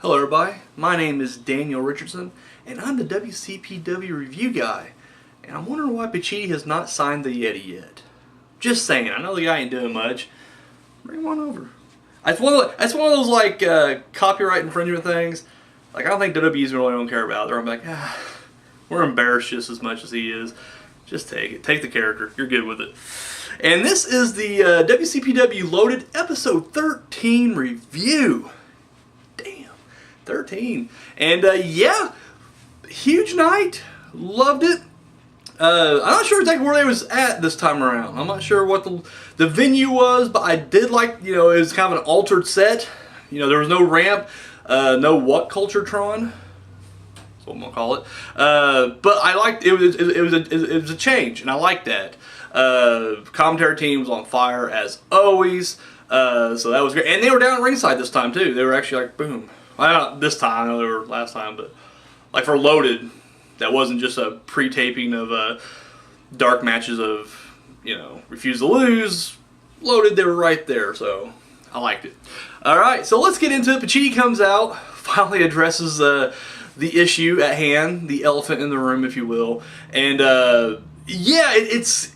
Hello everybody, my name is Daniel Richardson and I'm the WCPW review guy, and I'm wondering why Pacitti has not signed the Yeti yet. Just saying, I know the guy ain't doing much. Bring him on over. That's one of those like copyright infringement things. Like I don't think WWE's really don't care about it. They're like, we're embarrassed just as much as he is. Just take it. Take the character. You're good with it. And this is the WCPW Loaded Episode 13 review. 13. And yeah, huge night. Loved it. I'm not sure exactly where they was at this time around. I'm not sure what the venue was, but I did like, it was kind of an altered set. There was no ramp, no what Culturetron. That's what I'm gonna call it. But I liked it. It was a change, and I liked that. Commentary team was on fire as always. So that was great, and they were down at ringside this time too. They were actually like boom. Well, not this time, I know they were last time, but like for Loaded, that wasn't just a pre-taping of dark matches of, Refuse to Lose. Loaded, they were right there, so I liked it. Alright, so let's get into it. Pacitti comes out, finally addresses the issue at hand, the elephant in the room, if you will. And yeah, it's...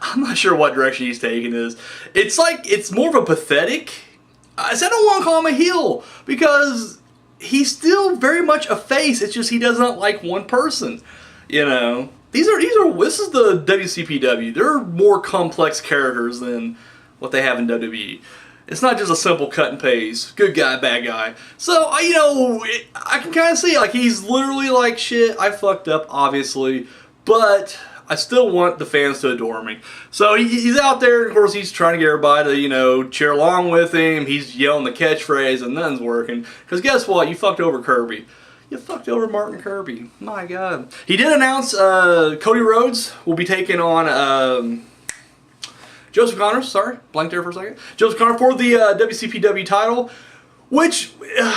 I'm not sure what direction he's taking this. It's like, it's more of a pathetic... I said I don't want to call him a heel because he's still very much a face. It's just he does not like one person. This is the WCPW. They're more complex characters than what they have in WWE. It's not just a simple cut and paste, good guy, bad guy. So I can kind of see like he's literally like shit. I fucked up, obviously, but I still want the fans to adore me. So he's out there, and of course he's trying to get everybody to, cheer along with him. He's yelling the catchphrase and nothing's working. Because guess what? You fucked over Kirby. You fucked over Martin Kirby. My God. He did announce Cody Rhodes will be taking on Joseph Connors. Sorry, blanked there for a second. Joseph Connors for the WCPW title. Which,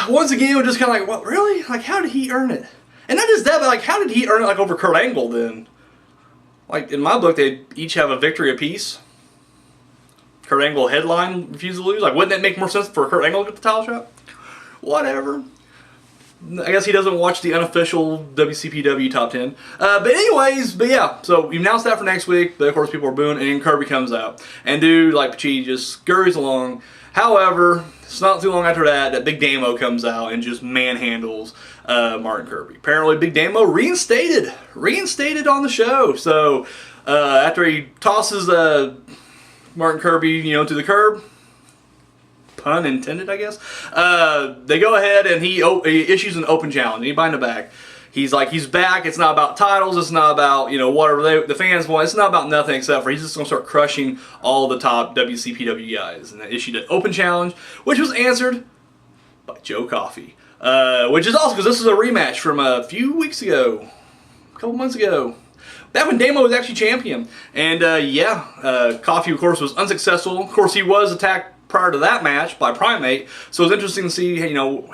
once again, was just kind of like, what, really? Like, how did he earn it? And not just that, but like, how did he earn it like over Kurt Angle then? Like, in my book, they each have a victory apiece. Kurt Angle headline, Refuse to Lose. Like, wouldn't that make more sense for Kurt Angle to get the title shot? Whatever. I guess he doesn't watch the unofficial WCPW Top 10. But yeah, so we announced that for next week, but of course people are booing, and then Kirby comes out. And dude, like Pacitti, just scurries along. However, it's not too long after that Big Damo comes out and just manhandles Martin Kirby. Apparently Big Damo reinstated on the show. So after he tosses Martin Kirby, to the curb, pun intended, I guess, they go ahead and he issues an open challenge. Anybody in the back? He's like, he's back. It's not about titles. It's not about, whatever the fans want. It's not about nothing except for he's just going to start crushing all the top WCPW guys. And they issued an open challenge, which was answered by Joe Coffey. Which is awesome because this is a rematch from a few weeks ago. A couple months ago. Back when Damo was actually champion. And Coffey, of course, was unsuccessful. Of course, he was attacked prior to that match by Primate. So it was interesting to see,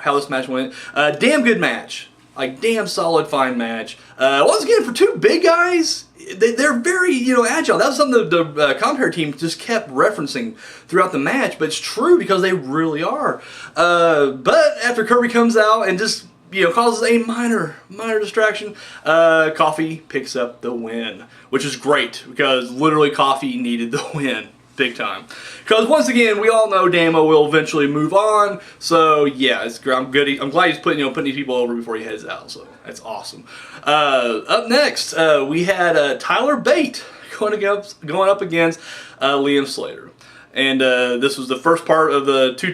how this match went. Damn good match. Like, damn solid, fine match. Once again, for two big guys, they're very, agile. That was something the commentary team just kept referencing throughout the match, but it's true because they really are. But after Kirby comes out and just, causes a minor distraction, Coffey picks up the win, which is great because literally Coffey needed the win. Big time. Because once again, we all know Damo will eventually move on. So yeah, I'm glad he's putting these people over before he heads out. So that's awesome. Up next, we had Tyler Bate going up against Liam Slater, and this was the first part of the two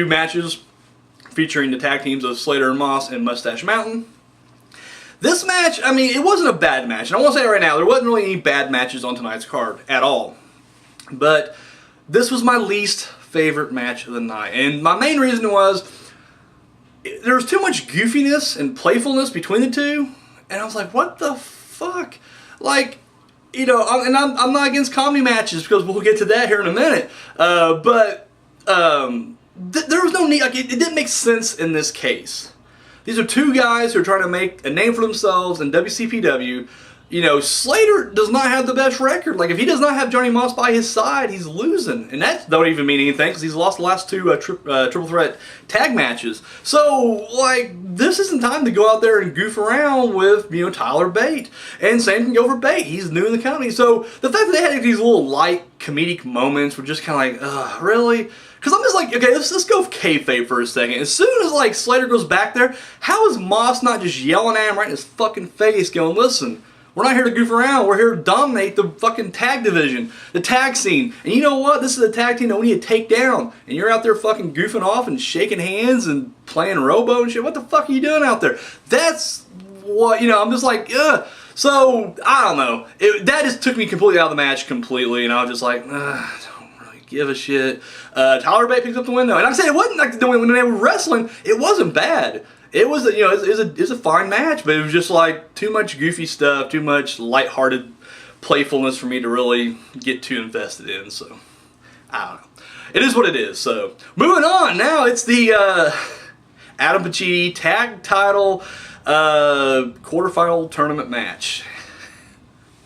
matches featuring the tag teams of Slater and Moss and Mustache Mountain. This match, it wasn't a bad match, and I want to say it right now, there wasn't really any bad matches on tonight's card at all. But this was my least favorite match of the night. And my main reason was there was too much goofiness and playfulness between the two. And I was like, what the fuck? Like, and I'm not against comedy matches because we'll get to that here in a minute. But there was no need. Like, it didn't make sense in this case. These are two guys who are trying to make a name for themselves in WCPW. Slater does not have the best record. Like, if he does not have Johnny Moss by his side, he's losing. And that don't even mean anything because he's lost the last two triple threat tag matches. So, like, this isn't time to go out there and goof around with, Tyler Bate. And same can go for Bate. He's new in the company. So, the fact that they had these little light comedic moments were just kind of like, ugh, really? Because I'm just like, okay, let's go kayfabe for a second. As soon as, like, Slater goes back there, how is Moss not just yelling at him right in his fucking face going, listen, we're not here to goof around. We're here to dominate the fucking tag division, the tag scene. And you know what? This is a tag team that we need to take down. And you're out there fucking goofing off and shaking hands and playing Robo and shit. What the fuck are you doing out there? That's what, I'm just like, ugh. So, I don't know. That just took me completely out of the match completely. And I was just like, I don't really give a shit. Tyler Bate picks up the win though. And like I said, it wasn't like when they were wrestling, it wasn't bad. It was, it was a fine match, but it was just like too much goofy stuff, too much lighthearted playfulness for me to really get too invested in. So, I don't know. It is what it is. So, moving on. Now it's the Adam Pacitti tag title quarterfinal tournament match.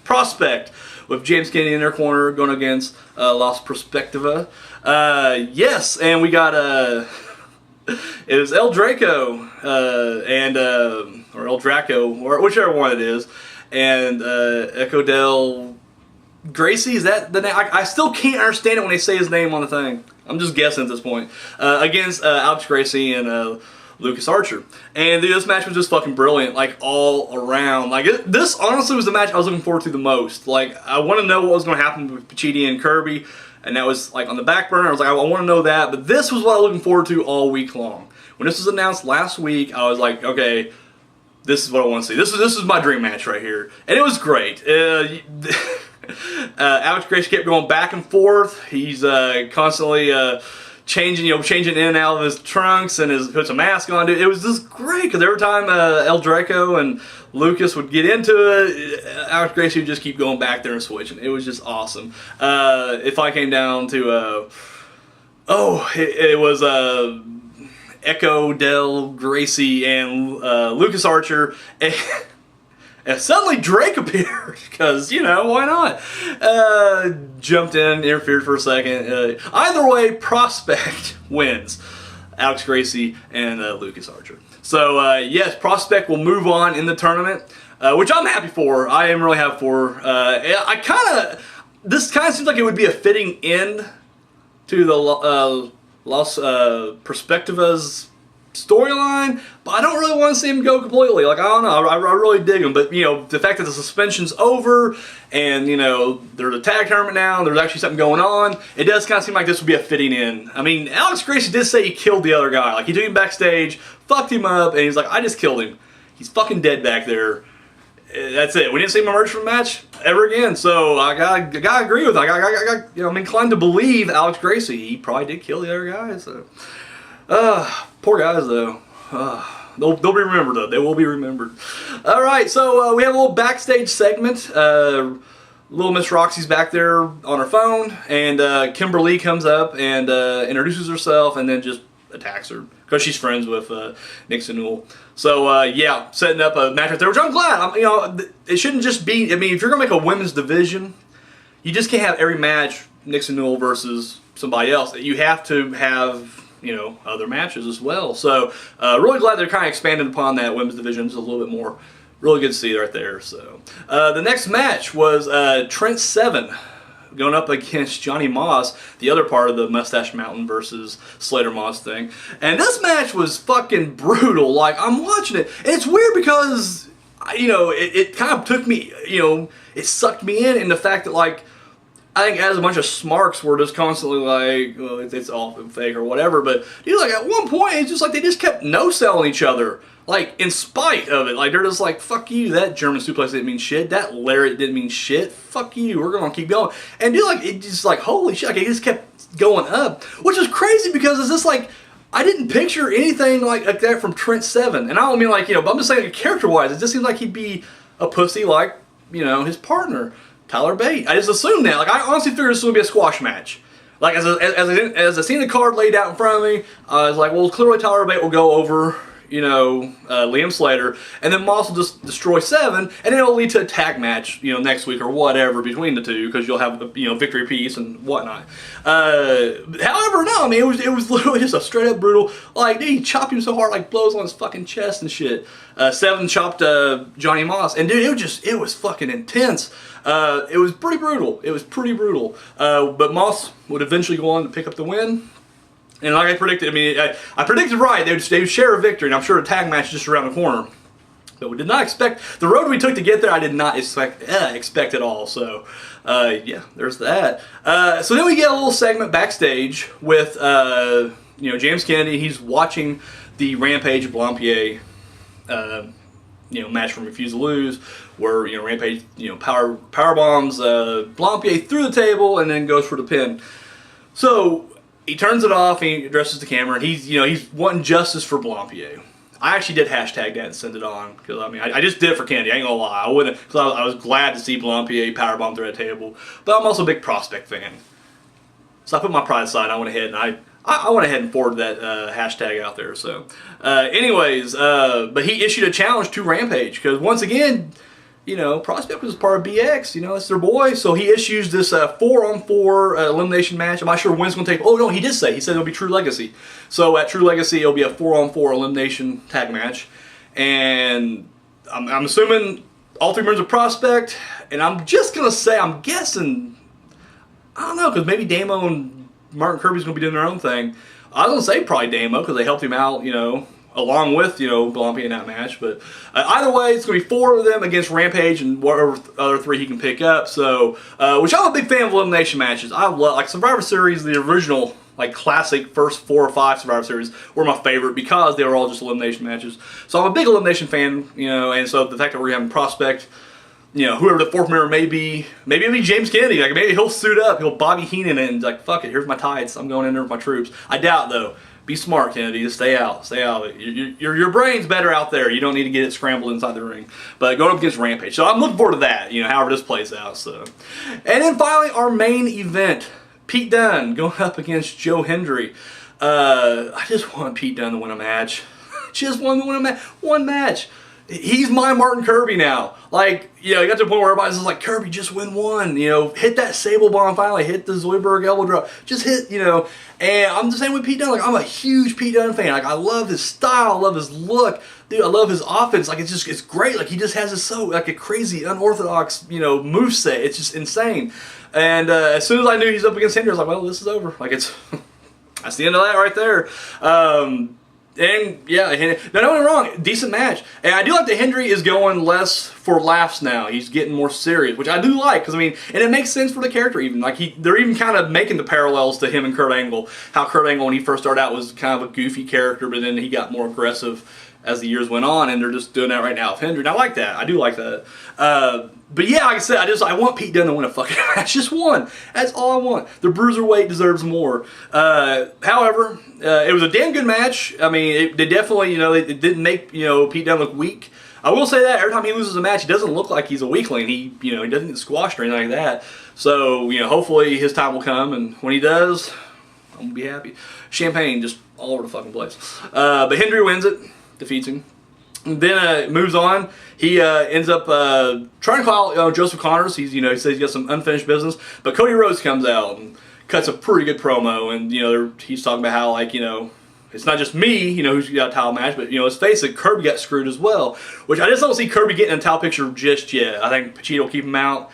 Prospect with James Kennedy in their corner going against Los Perspectiva. Yes, and we got it was El Draco or El Draco, or whichever one it is, and Echo Del Gracie. Is that the name? I still can't understand it when they say his name on the thing. I'm just guessing at this point. Against Alex Gracie and Lucas Archer. And dude, this match was just fucking brilliant, like all around. Like this honestly was the match I was looking forward to the most. Like I want to know what was going to happen with Pacitti and Kirby. And that was like on the back burner. I was like, I want to know that. But this was what I was looking forward to all week long. When this was announced last week, I was like, okay, this is what I want to see. This is my dream match right here. And it was great. Alex Gracie kept going back and forth. He's constantly changing in and out of his trunks and puts a mask on. Dude, it was just great because every time El Draco and Lucas would get into it, Alex Gracie would just keep going back there and switching. It was just awesome. If I came down to, it was Echo Del Gracie and Lucas Archer. And suddenly Drake appeared, because, why not? Jumped in, interfered for a second. Either way, Prospect wins. Alex Gracie and Lucas Archer. So, yes, Prospect will move on in the tournament, which I'm happy for. I am really happy for. This kind of seems like it would be a fitting end to the Los Perspectiva's storyline, but I don't really want to see him go completely. Like, I don't know, I really dig him, but the fact that the suspension's over and there's a tag tournament now and there's actually something going on, it does kind of seem like this would be a fitting end. I mean, Alex Gracie did say he killed the other guy. Like, he took him backstage, fucked him up, and he's like, I just killed him. He's fucking dead back there. That's it. We didn't see him emerge from the match ever again. So I gotta agree with it. I'm inclined to believe Alex Gracie. He probably did kill the other guy. So poor guys though. They'll be remembered though. They will be remembered. All right. So we have a little backstage segment. Little Miss Roxy's back there on her phone, and Kimberly comes up and introduces herself, and then just attacks her because she's friends with Nixon Newell. So yeah, setting up a match right there, which I'm glad. It shouldn't just be. I mean, if you're gonna make a women's division, you just can't have every match Nixon Newell versus somebody else. You have to have other matches as well. So really glad they're kind of expanding upon that women's division just a little bit more. Really good to see right there. So the next match was Trent Seven going up against Johnny Moss, the other part of the Mustache Mountain versus Slater Moss thing. And this match was fucking brutal. Like, I'm watching it, and it's weird because, it kind of took me, it sucked me in the fact that, like, I think as a bunch of smarks were just constantly like, well, it's all fake or whatever, but, dude, like, at one point, it's just like they just kept no-selling each other. Like, in spite of it. Like, they're just like, fuck you, that German suplex didn't mean shit, that lariat didn't mean shit, fuck you, we're gonna keep going. And dude, like, it just like, holy shit, like, it just kept going up. Which is crazy because it's just like, I didn't picture anything like that from Trent Seven. And I don't mean like, but I'm just saying like, character-wise, it just seems like he'd be a pussy like, his partner, Tyler Bate. I just assumed that. Like, I honestly figured this was gonna be a squash match. Like, as I seen the card laid out in front of me, I was like, well, clearly Tyler Bate will go over, Liam Slater, and then Moss will just destroy 7, and then it'll lead to a tag match, next week or whatever between the two, because you'll have, victory piece and whatnot. However, no, I mean, it was literally just a straight up brutal, like, dude, he chopped him so hard, like, blows on his fucking chest and shit. 7 chopped Johnny Moss, and dude, it was fucking intense. It was pretty brutal. But Moss would eventually go on to pick up the win. And like I predicted, I predicted right. They would share a victory, and I'm sure a tag match just around the corner. But we did not expect the road we took to get there. I did not expect at all. So, yeah, there's that. So then we get a little segment backstage with James Kennedy. He's watching the Rampage Blampier match from Refuse to Lose, where Rampage power bombs Blampier through the table and then goes for the pin. So he turns it off and he addresses the camera, and he's wanting justice for Blampier. I actually did hashtag that and send it on, because I just did it for Kennedy. I ain't gonna lie, I wouldn't, because I was glad to see Blampier powerbomb through that table. But I'm also a big Prospect fan, so I put my pride aside. And I went ahead and I went ahead and forwarded that hashtag out there. So, but he issued a challenge to Rampage, because once again, Prospect was part of BX, it's their boy, so he issues this 4-on-4 elimination match. I'm not sure when it's going to take. Oh no, he said it'll be True Legacy. So at True Legacy, it'll be a 4-on-4 elimination tag match, and I'm assuming all 3 members of Prospect, and I'm just going to say, I'm guessing, I don't know, because maybe Damo and Martin Kirby's going to be doing their own thing. I was going to say probably Damo, because they helped him out, along with, Blampier in that match. But either way, it's going to be 4 of them against Rampage and whatever other 3 he can pick up. So, which I'm a big fan of elimination matches. I love, like, Survivor Series, the original, like, classic first 4 or 5 Survivor Series were my favorite, because they were all just elimination matches. So I'm a big elimination fan, and so the fact that we're having Prospect, whoever the 4th member may be, maybe it'll be James Kennedy, like, maybe he'll suit up, he'll Bobby Heenan it, and like, fuck it, here's my tights, I'm going in there with my troops. I doubt, though. Be smart, Kennedy. Just stay out. Your brain's better out there. You don't need to get it scrambled inside the ring. But going up against Rampage. So I'm looking forward to that, however this plays out. So, and then finally, our main event. Pete Dunne going up against Joe Hendry. I just want Pete Dunne to win a match. Just want to win one match. He's my Martin Kirby now. Like, you got to the point where everybody's just like, Kirby, just win one. Hit that Sable Bomb finally. Hit the Zoidberg elbow drop. Just hit, And I'm the same with Pete Dunne. Like, I'm a huge Pete Dunne fan. Like, I love his style. I love his look. Dude, I love his offense. Like, it's great. Like, he just has this a crazy, unorthodox, moveset. It's just insane. And as soon as I knew he's up against Hendry, I was like, well, this is over. Like, that's the end of that right there. And yeah, no, don't get me wrong, decent match. And I do like that Hendry is going less for laughs now. He's getting more serious, which I do like, because and it makes sense for the character even. Like, they're even kind of making the parallels to him and Kurt Angle. How Kurt Angle, when he first started out, was kind of a goofy character, but then he got more aggressive as the years went on, and they're just doing that right now with Hendry. And I like that. I do like that. But yeah, like I said, I want Pete Dunne to win a fucking match. Just one. That's all I want. The Bruiserweight deserves more. However, it was a damn good match. They definitely, it didn't make, Pete Dunne look weak. I will say that every time he loses a match, he doesn't look like he's a weakling. He doesn't get squashed or anything like that. So, hopefully his time will come, and when he does, I'm gonna be happy. Champagne just all over the fucking place. But Hendry wins it, defeats him. And then it moves on. He ends up trying to call Joseph Connors. He says he's got some unfinished business. But Cody Rhodes comes out and cuts a pretty good promo. And, he's talking about how, like, it's not just me, who's got a title match, but, let's face it, Kirby got screwed as well. Which I just don't see Kirby getting in a title picture just yet. I think Pacitti will keep him out.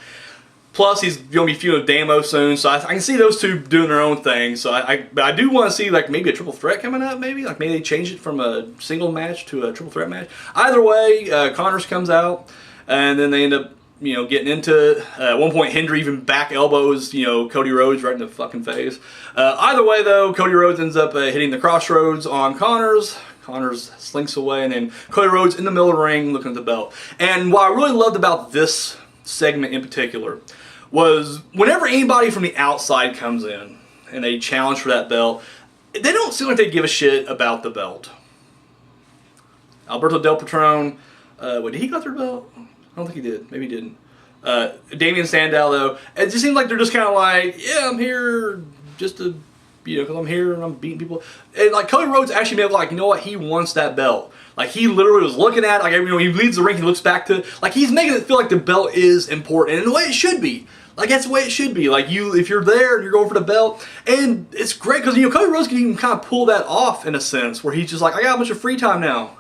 Plus, he's going to be feuding with Damo soon, so I can see those two doing their own thing. So but I do want to see, like, maybe a triple threat coming up, maybe? Like, maybe they change it from a single match to a triple threat match. Either way, Connors comes out, and then they end up, getting into it. At one point, Hendry even back elbows, Cody Rhodes right in the fucking face. Either way, though, Cody Rhodes ends up hitting the crossroads on Connors. Connors slinks away, and then Cody Rhodes in the middle of the ring looking at the belt. And what I really loved about this segment in particular was whenever anybody from the outside comes in and they challenge for that belt, they don't seem like they give a shit about the belt. Alberto Del Patron, did he got their belt? I don't think he did. Maybe he didn't. Damian Sandow, though, it just seems like they're just kind of like, yeah, I'm here just to you know, because I'm here and I'm beating people. And like Cody Rhodes actually made it like, you know what, he wants that belt. Like he literally was looking at it, like, you know, he leaves the ring, he looks back to it, like he's making it feel like the belt is important, and the way it should be. Like that's the way it should be. Like if you're there and you're going for the belt, and it's great because, you know, Cody Rhodes can even kind of pull that off in a sense where he's just like, I got a bunch of free time now.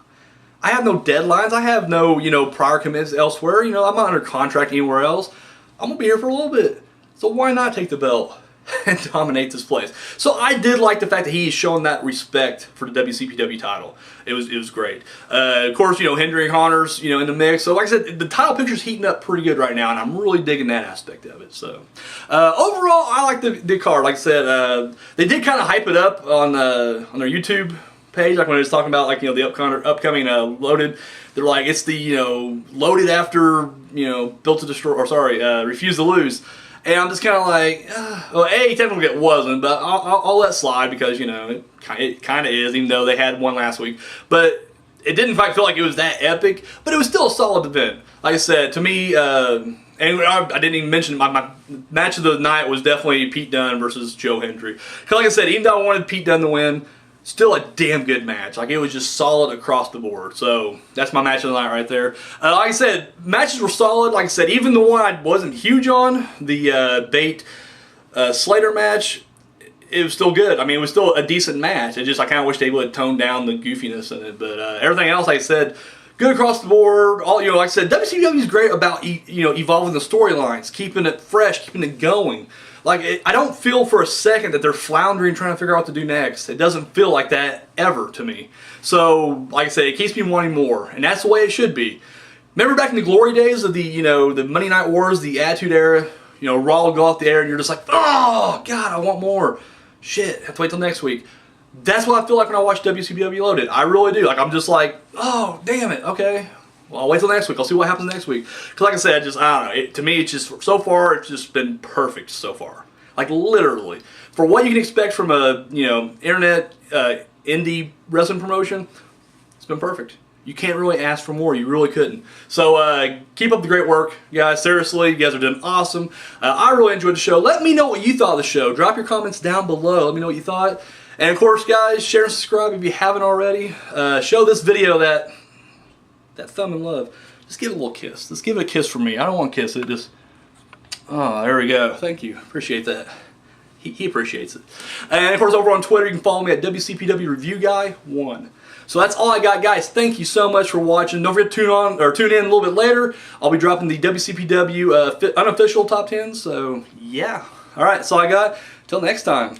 I have no deadlines. I have no, you know, prior commitments elsewhere. You know, I'm not under contract anywhere else. I'm gonna be here for a little bit. So why not take the belt and dominate this place? So I did like the fact that he's showing that respect for the WCPW title. It was great. Of course, you know, Hendry and Connor's, you know, in the mix. So like I said, the title picture's heating up pretty good right now, and I'm really digging that aspect of it. So overall, I like the card. Like I said, they did kind of hype it up on their YouTube page, like when I was talking about, like, you know, the upcoming Loaded. They're like, it's the, you know, Loaded after, you know, Built to Destroy, or sorry, Refuse to Lose. And I'm just kind of like, well, technically it wasn't, but I'll let slide because, you know, it kind of is, even though they had one last week. But it didn't quite feel like it was that epic, but it was still a solid event. Like I said, to me, and I didn't even mention my match of the night was definitely Pete Dunne versus Joe Hendry. Because like I said, even though I wanted Pete Dunne to win, still a damn good match. Like, it was just solid across the board. So that's my match of the night right there. Like I said, matches were solid. Like I said, even the one I wasn't huge on, the Bate Slater match, it was still good. I mean, it was still a decent match. It just, I kind of wish they would tone down the goofiness in it. But everything else, like I said, good across the board. All, you know, like I said, WCW is great about, you know, evolving the storylines, keeping it fresh, keeping it going. Like, I don't feel for a second that they're floundering trying to figure out what to do next. It doesn't feel like that ever to me. So, like I say, it keeps me wanting more, and that's the way it should be. Remember back in the glory days of the, you know, the Monday Night Wars, the Attitude Era, you know, Raw will go off the air and you're just like, oh, God, I want more. Shit, have to wait till next week. That's what I feel like when I watch WCPW Loaded. I really do. Like, I'm just like, oh, damn it, okay. Well, I'll wait till next week. I'll see what happens next week. Because like I said, just, I don't know. To me, it's just, so far, it's just been perfect so far. Like, literally. For what you can expect from a, you know, internet, indie wrestling promotion, it's been perfect. You can't really ask for more. You really couldn't. So, keep up the great work, guys. Seriously, you guys are doing awesome. I really enjoyed the show. Let me know what you thought of the show. Drop your comments down below. Let me know what you thought. And, of course, guys, share and subscribe if you haven't already. Show this video that thumb in love. Just give it a little kiss. Just give it a kiss for me. I don't want to kiss it. Just, oh, there we go. Thank you. Appreciate that. He appreciates it. And of course, over on Twitter, you can follow me at WCPW Review Guy 1. So that's all I got, guys. Thank you so much for watching. Don't forget to tune in a little bit later. I'll be dropping the WCPW unofficial top 10. So yeah. All right. That's all I got. Till next time.